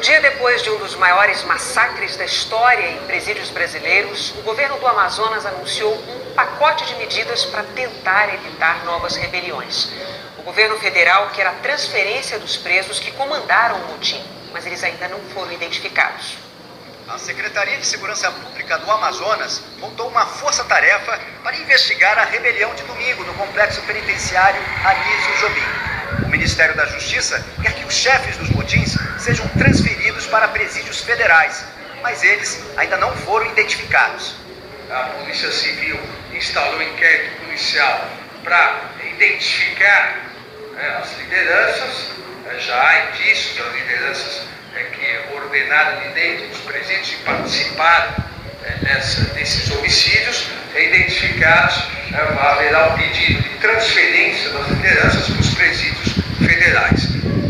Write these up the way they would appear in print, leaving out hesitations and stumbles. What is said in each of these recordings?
dia depois de um dos maiores massacres da história em presídios brasileiros, o governo do Amazonas anunciou um pacote de medidas para tentar evitar novas rebeliões. O governo federal quer a transferência dos presos que comandaram o motim, mas eles ainda não foram identificados. A Secretaria de Segurança Pública do Amazonas montou uma força-tarefa para investigar a rebelião de domingo no complexo penitenciário Anísio Jobim. O Ministério da Justiça quer que os chefes dos motins sejam transferidos para presídios federais, mas eles ainda não foram identificados. A Polícia Civil instalou inquérito policial para identificar as lideranças. Já há indícios das lideranças que ordenaram de dentro dos presídios e participaram desses homicídios, identificados, haverá um pedido de transferência das lideranças para os presídios federais.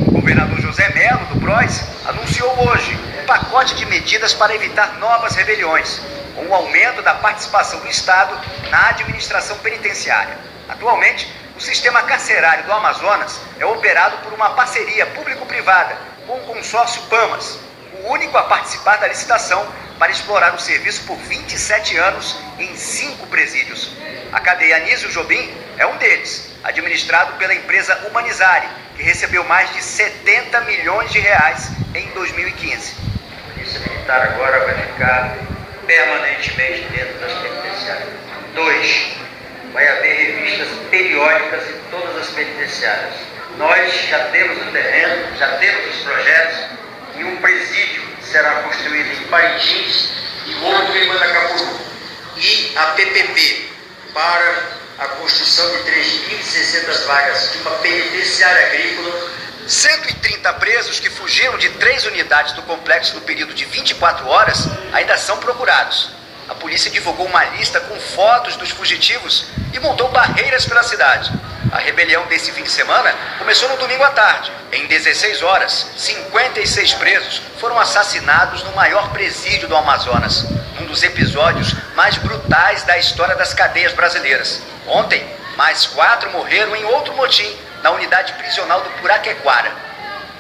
O governador José Mello, do PROS, anunciou hoje um pacote de medidas para evitar novas rebeliões, com o aumento da participação do Estado na administração penitenciária. Atualmente, o sistema carcerário do Amazonas é operado por uma parceria público-privada com o consórcio PAMAS, o único a participar da licitação para explorar o serviço por 27 anos em 5 presídios. A cadeia Anísio Jobim é um deles, administrado pela empresa Humanizare, que recebeu mais de 70 milhões de reais em 2015. A Polícia Militar agora vai ficar permanentemente dentro das penitenciárias. 2. Vai haver revistas periódicas em todas as penitenciárias. Nós já temos o terreno, já temos os projetos, e um presídio será construído em Paitins e outro em Manacapuru. E a PPP para a construção de 3.600 vagas de uma penitenciária agrícola. 130 presos que fugiram de 3 unidades do complexo no período de 24 horas ainda são procurados. A polícia divulgou uma lista com fotos dos fugitivos e montou barreiras pela cidade. A rebelião desse fim de semana começou no domingo à tarde. Em 16 horas, 56 presos foram assassinados no maior presídio do Amazonas, um dos episódios mais brutais da história das cadeias brasileiras. Ontem, mais 4 morreram em outro motim, na unidade prisional do Puraquequara.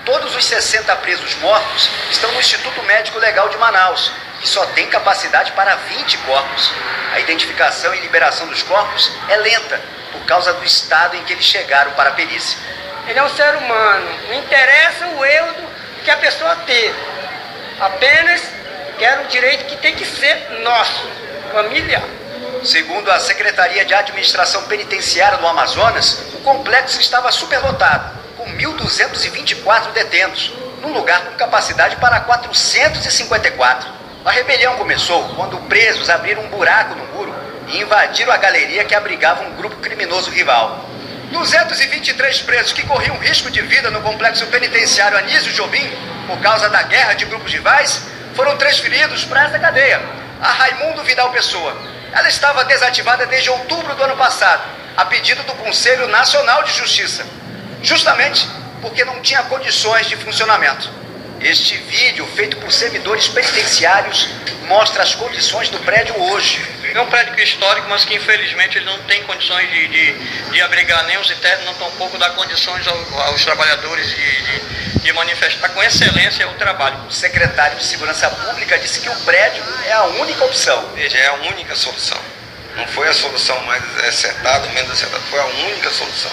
Todos os 60 presos mortos estão no Instituto Médico Legal de Manaus, que só tem capacidade para 20 corpos. A identificação e liberação dos corpos é lenta, por causa do estado em que eles chegaram para a perícia. Ele é um ser humano, não interessa o erro que a pessoa teve, apenas quer o direito que tem que ser nosso, familiar. Segundo a Secretaria de Administração Penitenciária do Amazonas, o complexo estava superlotado, com 1.224 detentos, num lugar com capacidade para 454. A rebelião começou quando presos abriram um buraco no muro e invadiram a galeria que abrigava um grupo criminoso rival. 223 presos que corriam risco de vida no complexo penitenciário Anísio Jobim, por causa da guerra de grupos rivais, foram transferidos para essa cadeia. A Raimundo Vidal Pessoa. Ela estava desativada desde outubro do ano passado, a pedido do Conselho Nacional de Justiça, justamente porque não tinha condições de funcionamento. Este vídeo, feito por servidores penitenciários, mostra as condições do prédio hoje. É um prédio histórico, mas que infelizmente ele não tem condições de abrigar nem os internos, não tampouco dar condições aos trabalhadores de manifestar com excelência o trabalho. O secretário de Segurança Pública disse que o prédio é a única opção. Veja, é a única solução. Não foi a solução mais acertada, menos acertada, foi a única solução.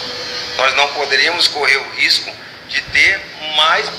Nós não poderíamos correr o risco de ter mais.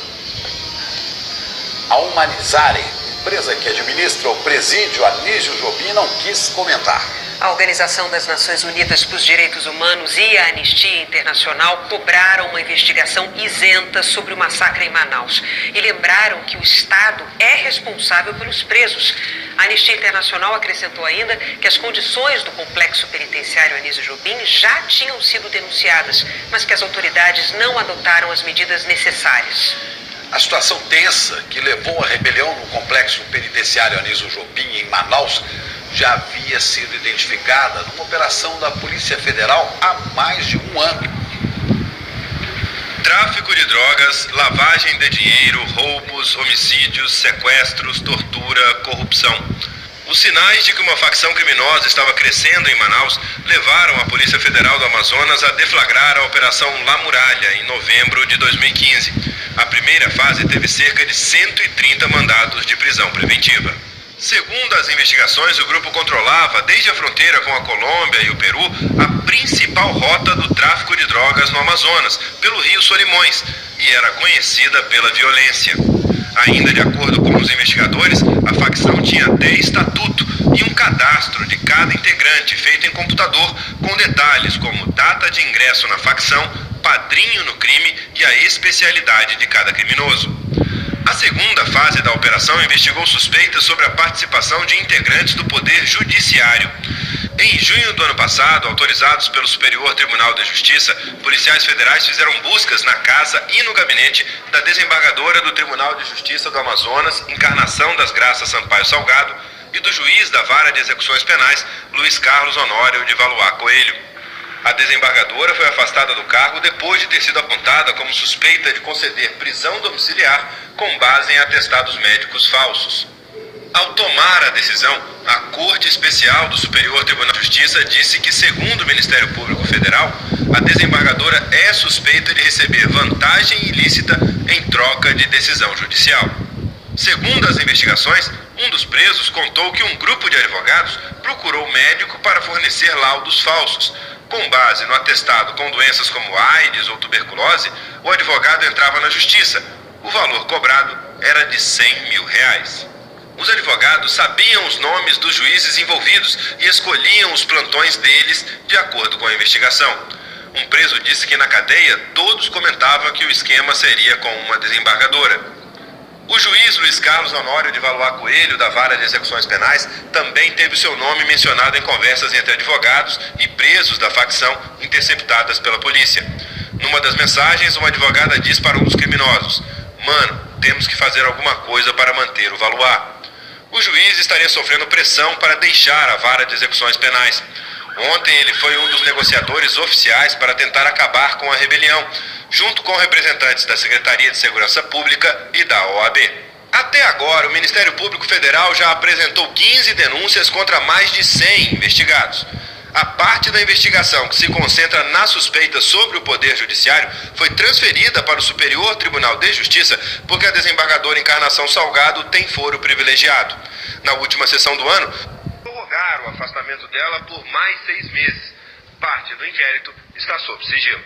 A Humanizare, empresa que administra o presídio Anísio Jobim, não quis comentar. A Organização das Nações Unidas para os Direitos Humanos e a Anistia Internacional cobraram uma investigação isenta sobre o massacre em Manaus e lembraram que o Estado é responsável pelos presos. A Anistia Internacional acrescentou ainda que as condições do complexo penitenciário Anísio Jobim já tinham sido denunciadas, mas que as autoridades não adotaram as medidas necessárias. A situação tensa que levou à rebelião no complexo penitenciário Anísio Jobim, em Manaus, já havia sido identificada numa operação da Polícia Federal há mais de um ano. Tráfico de drogas, lavagem de dinheiro, roubos, homicídios, sequestros, tortura, corrupção. Os sinais de que uma facção criminosa estava crescendo em Manaus levaram a Polícia Federal do Amazonas a deflagrar a Operação La Muralha em novembro de 2015. A primeira fase teve cerca de 130 mandados de prisão preventiva. Segundo as investigações, o grupo controlava, desde a fronteira com a Colômbia e o Peru, a principal rota do tráfico de drogas no Amazonas, pelo rio Solimões, e era conhecida pela violência. Ainda de acordo com os investigadores, a facção tinha até estatuto e um cadastro de cada integrante feito em computador, com detalhes como data de ingresso na facção, padrinho no crime e a especialidade de cada criminoso. A segunda fase da operação investigou suspeitas sobre a participação de integrantes do Poder Judiciário. Em junho do ano passado, autorizados pelo Superior Tribunal de Justiça, policiais federais fizeram buscas na casa e no gabinete da desembargadora do Tribunal de Justiça do Amazonas, Encarnação das Graças Sampaio Salgado, e do juiz da Vara de Execuções Penais, Luiz Carlos Honório de Valois Coelho. A desembargadora foi afastada do cargo depois de ter sido apontada como suspeita de conceder prisão domiciliar com base em atestados médicos falsos. Ao tomar a decisão, a Corte Especial do Superior Tribunal de Justiça disse que, segundo o Ministério Público Federal, a desembargadora é suspeita de receber vantagem ilícita em troca de decisão judicial. Segundo as investigações, um dos presos contou que um grupo de advogados procurou o médico para fornecer laudos falsos. Com base no atestado com doenças como AIDS ou tuberculose, o advogado entrava na justiça. O valor cobrado era de R$100 mil. Os advogados sabiam os nomes dos juízes envolvidos e escolhiam os plantões deles de acordo com a investigação. Um preso disse que na cadeia todos comentavam que o esquema seria com uma desembargadora. O juiz Luiz Carlos Honório de Valois Coelho, da Vara de Execuções Penais, também teve seu nome mencionado em conversas entre advogados e presos da facção interceptadas pela polícia. Numa das mensagens, uma advogada diz para um dos criminosos: "Mano, temos que fazer alguma coisa para manter o Valois." O juiz estaria sofrendo pressão para deixar a Vara de Execuções Penais. Ontem ele foi um dos negociadores oficiais para tentar acabar com a rebelião, junto com representantes da Secretaria de Segurança Pública e da OAB. Até agora, o Ministério Público Federal já apresentou 15 denúncias contra mais de 100 investigados. A parte da investigação que se concentra na suspeita sobre o Poder Judiciário foi transferida para o Superior Tribunal de Justiça porque a desembargadora Encarnação Salgado tem foro privilegiado. Na última sessão do ano, prorrogaram o afastamento dela por mais 6 meses. Parte do inquérito está sob sigilo.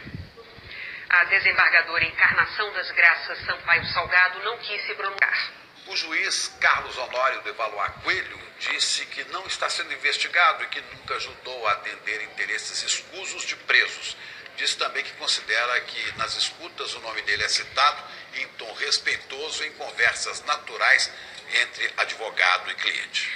A desembargadora Encarnação das Graças Sampaio Salgado não quis se prolongar. O juiz Carlos Honório de Valois Coelho disse que não está sendo investigado e que nunca ajudou a atender interesses escusos de presos. Diz também que considera que nas escutas o nome dele é citado em tom respeitoso em conversas naturais entre advogado e cliente.